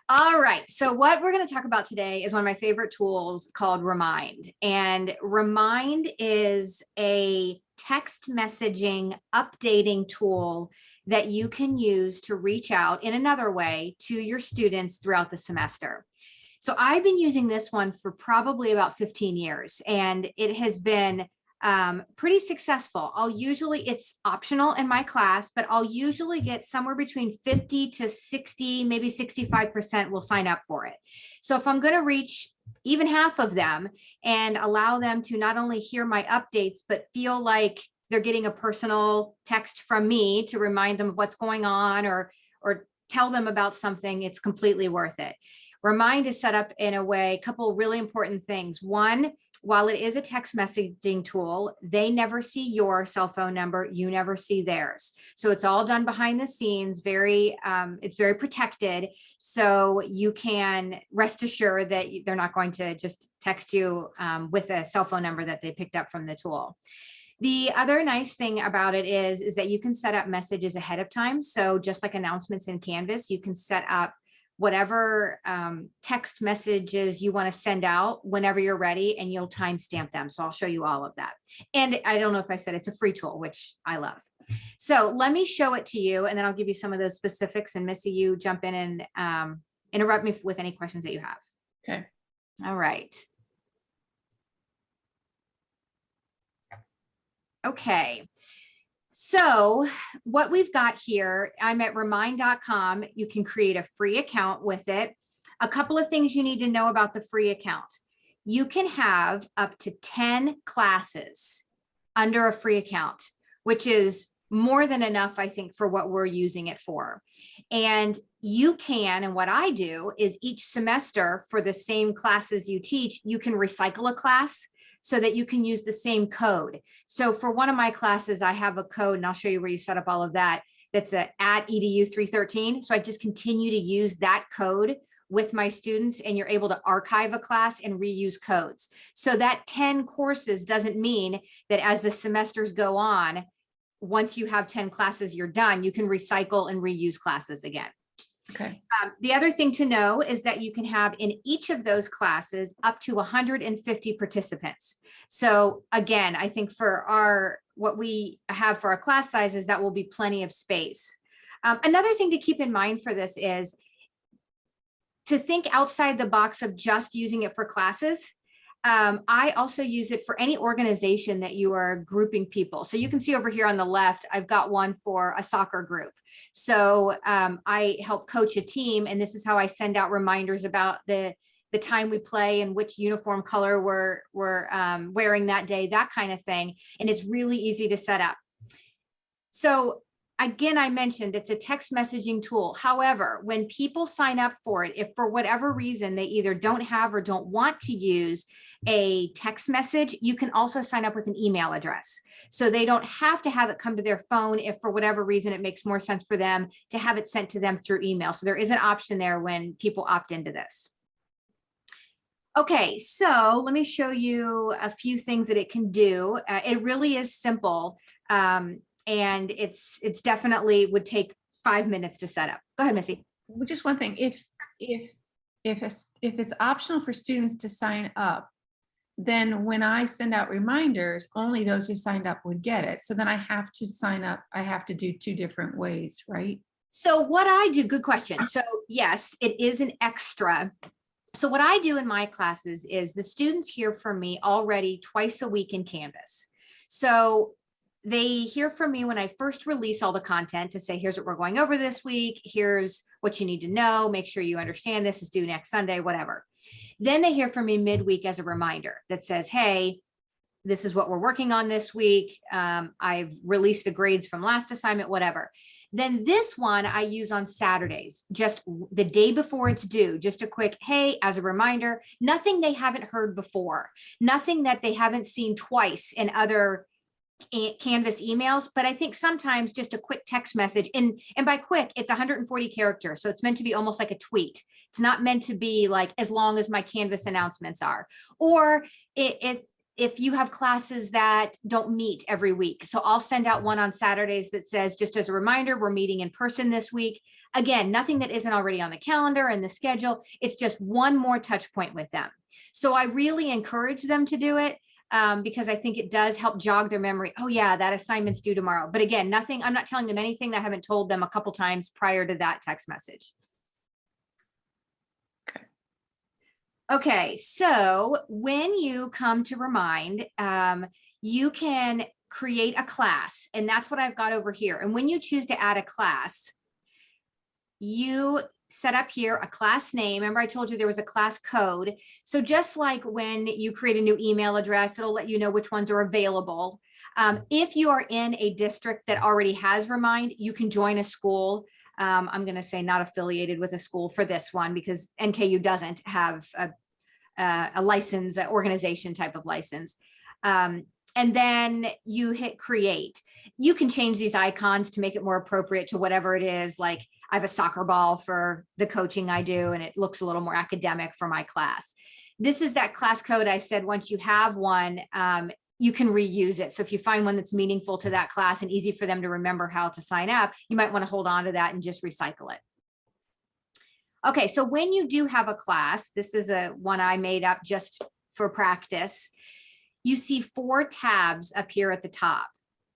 All right. So what we're going to talk about today is one of my favorite tools called Remind. And Remind is a text messaging updating tool that you can use to reach out in another way to your students throughout the semester. So I've been using this one for probably about 15 years, and it has been pretty successful. It's optional in my class, but I'll usually get somewhere between 50 to 60, maybe 65% will sign up for it. So if I'm going to reach even half of them and allow them to not only hear my updates, but feel like they're getting a personal text from me to remind them of what's going on or tell them about something, it's completely worth it. Remind is set up in a way, a couple really important things. One, while it is a text messaging tool, they never see your cell phone number, you never see theirs. So it's all done behind the scenes, it's very protected. So you can rest assured that they're not going to just text you with a cell phone number that they picked up from the tool. The other nice thing about it is that you can set up messages ahead of time. So just like announcements in Canvas, you can set up whatever text messages you want to send out whenever you're ready, and you'll timestamp them. So I'll show you all of that. And I don't know if I said it's a free tool, which I love. So let me show it to you, and then I'll give you some of those specifics, and Missy, you jump in and interrupt me with any questions that you have. Okay. All right. Okay. So what we've got here, I'm at remind.com. You can create a free account with it. A couple of things you need to know about the free account. You can have up to 10 classes under a free account, which is more than enough, I think, for what we're using it for. And you can, and what I do is each semester for the same classes you teach, you can recycle a class so that you can use the same code. So for one of my classes, I have a code, and I'll show you where you set up all of that. That's at edu 313. So I just continue to use that code with my students, and you're able to archive a class and reuse codes. So that 10 courses doesn't mean that as the semesters go on, once you have 10 classes, you're done. You can recycle and reuse classes again. Okay. The other thing to know is that you can have in each of those classes up to 150 participants. So again, I think for what we have for our class sizes, that will be plenty of space. Another thing to keep in mind for this is to think outside the box of just using it for classes. I also use it for any organization that you are grouping people. So you can see over here on the left, I've got one for a soccer group. So I help coach a team, and this is how I send out reminders about the time we play and which uniform color we're wearing that day, that kind of thing. And it's really easy to set up. So again, I mentioned it's a text messaging tool. However, when people sign up for it, if for whatever reason they either don't have or don't want to use a text message, you can also sign up with an email address. So they don't have to have it come to their phone if for whatever reason it makes more sense for them to have it sent to them through email. So there is an option there when people opt into this. Okay, so let me show you a few things that it can do. It really is simple. And it's definitely would take 5 minutes to set up. Go ahead, Missy. Well, just one thing, if it's optional for students to sign up, then when I send out reminders, only those who signed up would get it. So then I have to sign up. I have to do 2 different ways, right? So what I do, good question. So yes, it is an extra. So what I do in my classes is the students hear from me already twice a week in Canvas. So they hear from me when I first release all the content to say, here's what we're going over this week. Here's what you need to know. Make sure you understand this is due next Sunday, whatever. Then they hear from me midweek as a reminder that says, hey, this is what we're working on this week. I've released the grades from last assignment, whatever. Then this one I use on Saturdays, just the day before it's due, just a quick, hey, as a reminder, nothing they haven't heard before, nothing that they haven't seen twice in other Canvas emails, but I think sometimes just a quick text message, and by quick, it's 140 characters. So it's meant to be almost like a tweet. It's not meant to be like as long as my Canvas announcements are, or if you have classes that don't meet every week. So I'll send out one on Saturdays that says, just as a reminder, we're meeting in person this week. Again, nothing that isn't already on the calendar and the schedule. It's just one more touch point with them. So I really encourage them to do it because I think it does help jog their memory. Oh yeah, that assignment's due tomorrow. But again, nothing, I'm not telling them anything that I haven't told them a couple times prior to that text message. Okay, so when you come to Remind, you can create a class, and that's what I've got over here. And when you choose to add a class, you set up here a class name. Remember, I told you there was a class code. So just like when you create a new email address, it'll let you know which ones are available. If you are in a district that already has Remind, you can join a school. I'm going to say not affiliated with a school for this one because NKU doesn't have a license, an organization type of license. And then you hit create. You can change these icons to make it more appropriate to whatever it is. Like I have a soccer ball for the coaching I do, and it looks a little more academic for my class. This is that class code I said, once you have one, you can reuse it. So if you find one that's meaningful to that class and easy for them to remember how to sign up, you might want to hold on to that and just recycle it. Okay, so when you do have a class, this is a one I made up just for practice. You see 4 tabs up here at the top.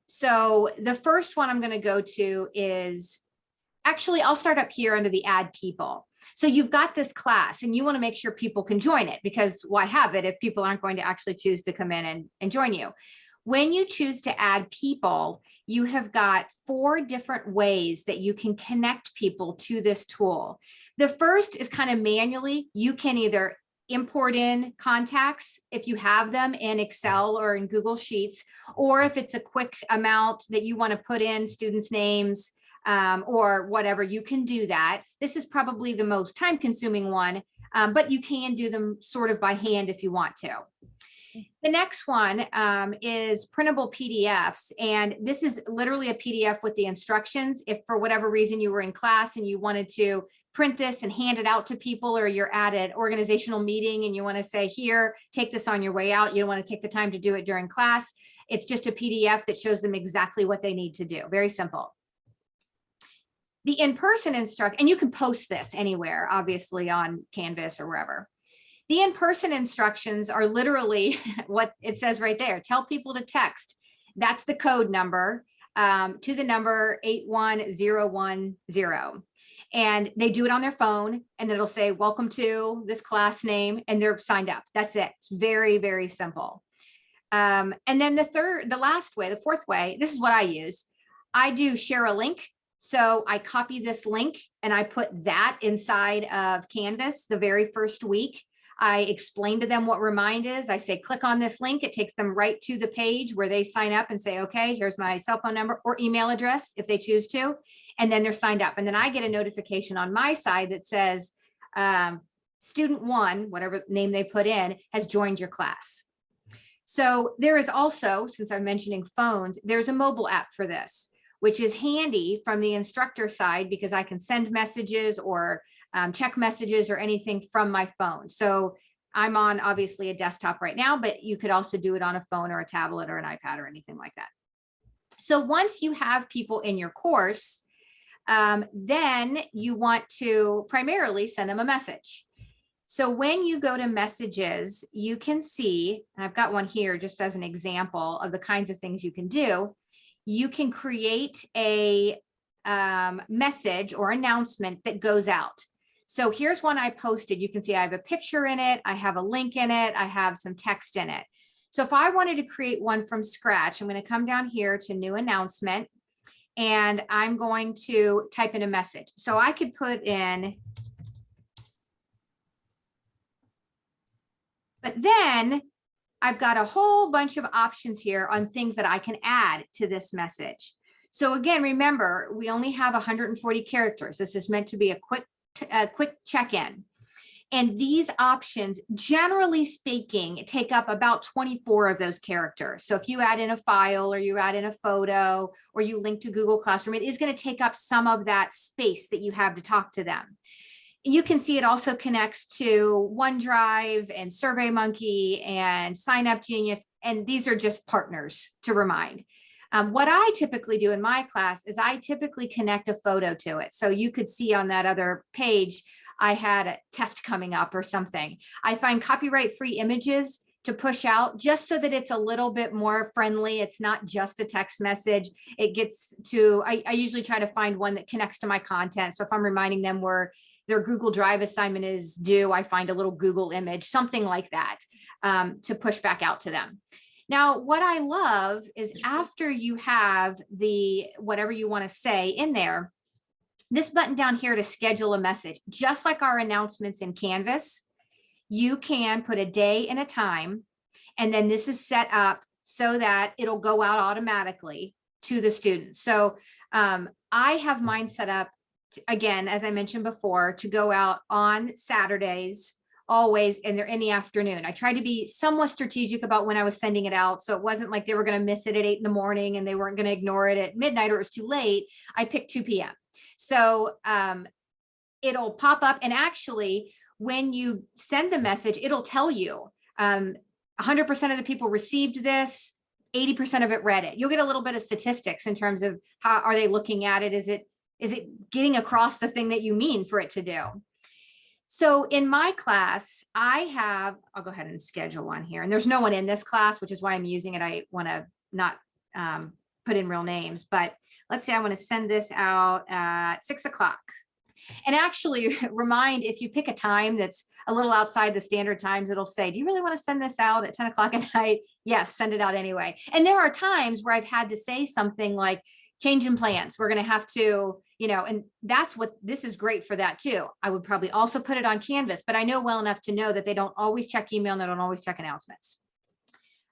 So the first one I'm going to go to is, actually, I'll start up here under the add people. So you've got this class and you want to make sure people can join it, because why have it if people aren't going to actually choose to come in and join you? When you choose to add people, you have got 4 different ways that you can connect people to this tool. The first is kind of manually. You can either import in contacts if you have them in Excel or in Google Sheets, or if it's a quick amount that you want to put in students' names or whatever, you can do that. This is probably the most time-consuming one, but you can do them sort of by hand if you want to. The next one is printable PDFs, and this is literally a PDF with the instructions. If for whatever reason you were in class and you wanted to print this and hand it out to people, or you're at an organizational meeting and you want to say, here, take this on your way out, you don't want to take the time to do it during class, it's just a PDF that shows them exactly what they need to do. Very simple. The in-person and you can post this anywhere, obviously on Canvas or wherever. The in-person instructions are literally what it says right there. Tell people to text. That's the code number to the number 81010. And they do it on their phone, and it'll say, welcome to this class name, and they're signed up. That's it. It's very, very simple. And then the last way, the fourth way, this is what I use. I do share a link. So I copy this link and I put that inside of Canvas the very first week. I explain to them what Remind is. I say, click on this link. It takes them right to the page where they sign up and say, okay, here's my cell phone number or email address if they choose to. And then they're signed up. And then I get a notification on my side that says, student 1, whatever name they put in, has joined your class. So there is also, since I'm mentioning phones, there's a mobile app for this, which is handy from the instructor side because I can send messages or check messages or anything from my phone. So I'm on obviously a desktop right now, but you could also do it on a phone or a tablet or an iPad or anything like that. So once you have people in your course, then you want to primarily send them a message. So when you go to messages, you can see, and I've got one here just as an example of the kinds of things you can do. You can create a message or announcement that goes out. So here's one I posted. You can see I have a picture in it. I have a link in it. I have some text in it. So if I wanted to create one from scratch, I'm going to come down here to new announcement, and I'm going to type in a message. So I could put in, but then I've got a whole bunch of options here on things that I can add to this message. So again, remember, we only have 140 characters. This is meant to be a quick check-in. And these options, generally speaking, take up about 24 of those characters. So if you add in a file or you add in a photo or you link to Google Classroom, it is going to take up some of that space that you have to talk to them. You can see it also connects to OneDrive and SurveyMonkey and Sign Up Genius, and these are just partners to Remind. What I typically do in my class is I typically connect a photo to it. So you could see on that other page, I had a test coming up or something. I find copyright-free images to push out just so that it's a little bit more friendly. It's not just a text message. It gets to, I usually try to find one that connects to my content. So if I'm reminding them where their Google Drive assignment is due, I find a little Google image, something like that, to push back out to them. Now, what I love is after you have the whatever you want to say in there, this button down here to schedule a message, just like our announcements in Canvas, you can put a day and a time, and then this is set up so that it'll go out automatically to the students. So I have mine set up, again, as I mentioned before, to go out on Saturdays, always, and they're in the afternoon. I tried to be somewhat strategic about when I was sending it out. So it wasn't like they were going to miss it at 8 in the morning and they weren't going to ignore it at midnight or it was too late. I picked 2 p.m. So it'll pop up, and actually when you send the message, it'll tell you 100% of the people received this, 80% of it read it. You'll get a little bit of statistics in terms of how are they looking at it? Is it getting across the thing that you mean for it to do? So in my class, I'll go ahead and schedule one here, and there's no one in this class, which is why I'm using it. I want to not put in real names, but let's say I want to send this out at 6 o'clock. And actually remind, if you pick a time that's a little outside the standard times, it'll say, do you really want to send this out at 10 o'clock at night? Yes, send it out anyway. And there are times where I've had to say something like, change in plans. We're going to have to, and that's what this is great for that too. I would probably also put it on Canvas, but I know well enough to know that they don't always check email and they don't always check announcements.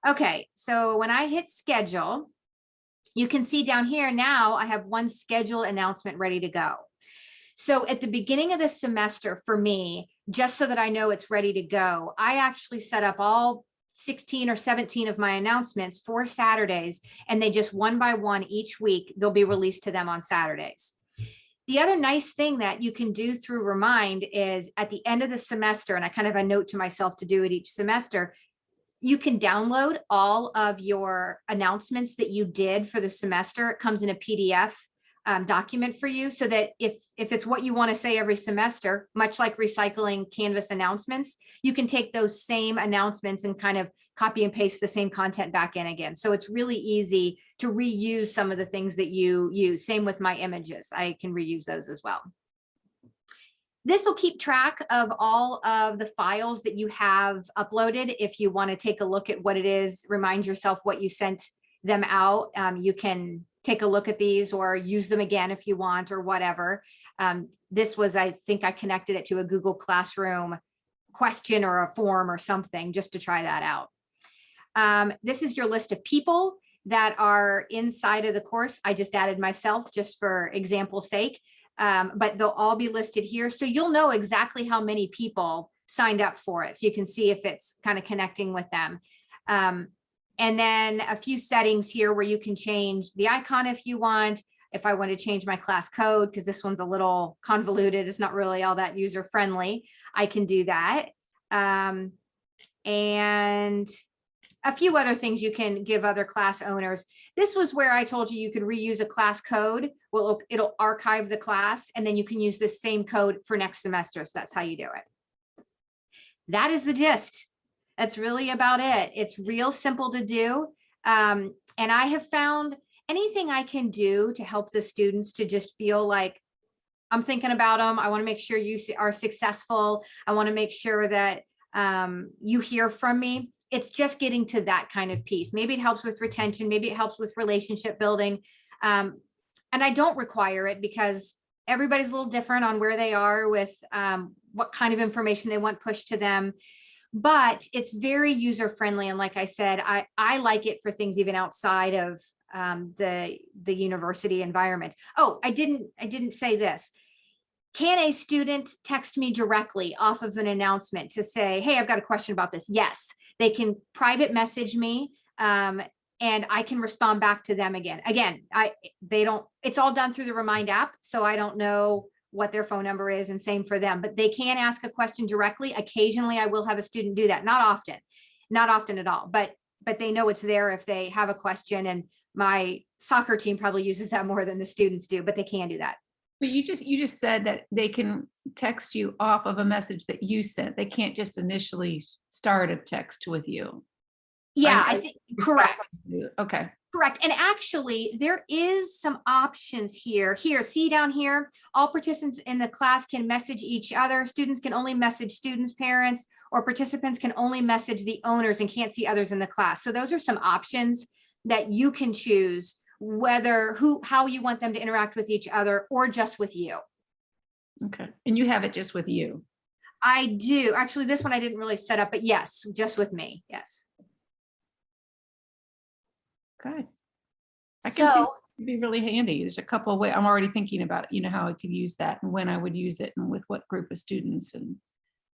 Okay, so when I hit schedule, you can see down here now I have one scheduled announcement ready to go. So at the beginning of the semester for me, just so that I know it's ready to go, I actually set up all 16 or 17 of my announcements for Saturdays, and they just one by one each week, they'll be released to them on Saturdays. The other nice thing that you can do through Remind is at the end of the semester, and I kind of have a note to myself to do it each semester, you can download all of your announcements that you did for the semester. It comes in a PDF document for you, so that if it's what you want to say every semester, much like recycling Canvas announcements, you can take those same announcements and kind of copy and paste the same content back in again. So it's really easy to reuse some of the things that you use. Same with my images. I can reuse those as well. This will keep track of all of the files that you have uploaded. If you want to take a look at what it is, remind yourself what you sent them out. You can take a look at these or use them again if you want, or whatever. This was, I think I connected it to a Google Classroom question or a form or something just to try that out. This is your list of people that are inside of the course. I just added myself just for example's sake, but they'll all be listed here. So you'll know exactly how many people signed up for it. So you can see if it's kind of connecting with them. And then a few settings here where you can change the icon if you want. If I want to change my class code, because this one's a little convoluted, it's not really all that user friendly, I can do that. And a few other things you can give other class owners. This was where I told you could reuse a class code. Well, it'll archive the class, and then you can use this same code for next semester. So that's how you do it. That is the gist. That's really about it. It's real simple to do. And I have found anything I can do to help the students to just feel like I'm thinking about them. I want to make sure you are successful. I want to make sure that you hear from me. It's just getting to that kind of piece. Maybe it helps with retention. Maybe it helps with relationship building. And I don't require it because everybody's a little different on where they are with what kind of information they want pushed to them. But it's very user friendly. And like I said, I like it for things even outside of the university environment. Oh, I didn't say this. Can a student text me directly off of an announcement to say, hey, I've got a question about this? Yes, they can private message me and I can respond back to them again. Again, it's all done through the Remind app. So I don't know what their phone number is, and same for them, but they can ask a question directly. Occasionally I will have a student do that. Not often at all, but they know it's there if they have a question. And my soccer team probably uses that more than the students do, but they can do that. But you just said that they can text you off of a message that you sent. They can't just initially start a text with you. Yeah, I think, correct. Okay. Correct. And actually, there is some options here. Here, see down here, all participants in the class can message each other. Students can only message students' parents, or participants can only message the owners and can't see others in the class. So those are some options that you can choose whether how you want them to interact with each other or just with you. Okay. And you have it just with you. I do. Actually, this one I didn't really set up, but yes, just with me. Yes. Okay. I can see So it'd be really handy. There's a couple of ways. I'm already thinking about it, how I could use that and when I would use it and with what group of students, and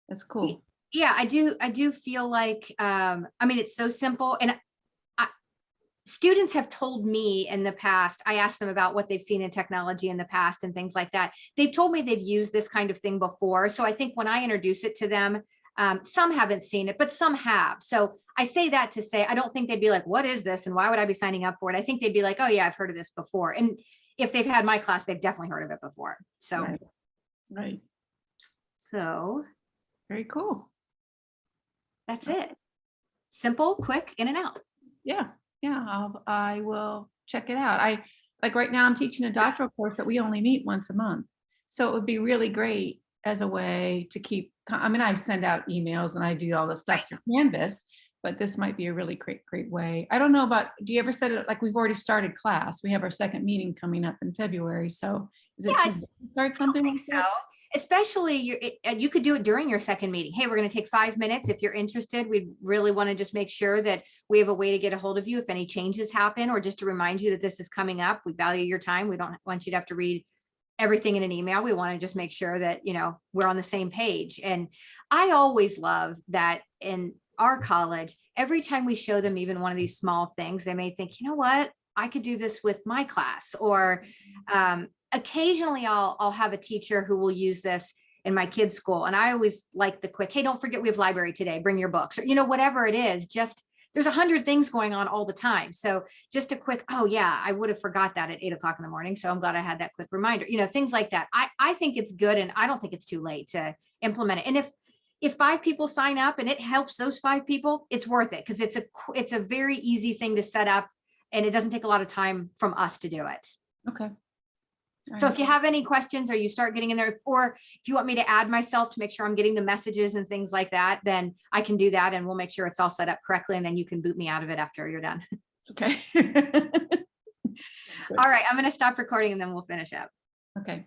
that's cool. yeah, I do feel like, I mean, it's so simple. And students have told me in the past, I asked them about what they've seen in technology in the past and things like that. They've told me they've used this kind of thing before. So I think when I introduce it to them, some haven't seen it, but some have. So I say that to say, I don't think they'd be like, what is this? And why would I be signing up for it? I think they'd be like, oh yeah, I've heard of this before. And if they've had my class, they've definitely heard of it before. So, Right. So Very cool. that's it. Simple, quick, in and out. Yeah. Yeah. I will check it out. Like right now I'm teaching a doctoral course that we only meet once a month. So it would be really great as a way to keep, I mean, I send out emails and I do all the stuff through Canvas, but this might be a really great way. I don't know about, do you ever set it, like we've already started class. We have our second meeting coming up in February. So is it too late to start something like that? Especially you could do it during your second meeting. Hey, we're going to take 5 minutes. If you're interested, we really want to just make sure that we have a way to get a hold of you if any changes happen, or just to remind you that this is coming up. We value your time. We don't want you to have to read everything in an email. We want to just make sure that, we're on the same page. And I always love that in our college, every time we show them even one of these small things, they may think, you know what, I could do this with my class. Or occasionally I'll have a teacher who will use this in my kids' school. And I always like the quick, hey, don't forget we have library today, bring your books, or, whatever it is, just there's 100 things going on all the time. So just a quick, oh yeah, I would have forgot that at 8 o'clock in the morning. So I'm glad I had that quick reminder, things like that. I think it's good. And I don't think it's too late to implement it. And if 5 people sign up and it helps those 5 people, it's worth it. Cause it's a very easy thing to set up, and it doesn't take a lot of time from us to do it. Okay. So if you have any questions or you start getting in there, or if you want me to add myself to make sure I'm getting the messages and things like that, then I can do that and we'll make sure it's all set up correctly. And then you can boot me out of it after you're done. Okay. All right. I'm going to stop recording and then we'll finish up. Okay.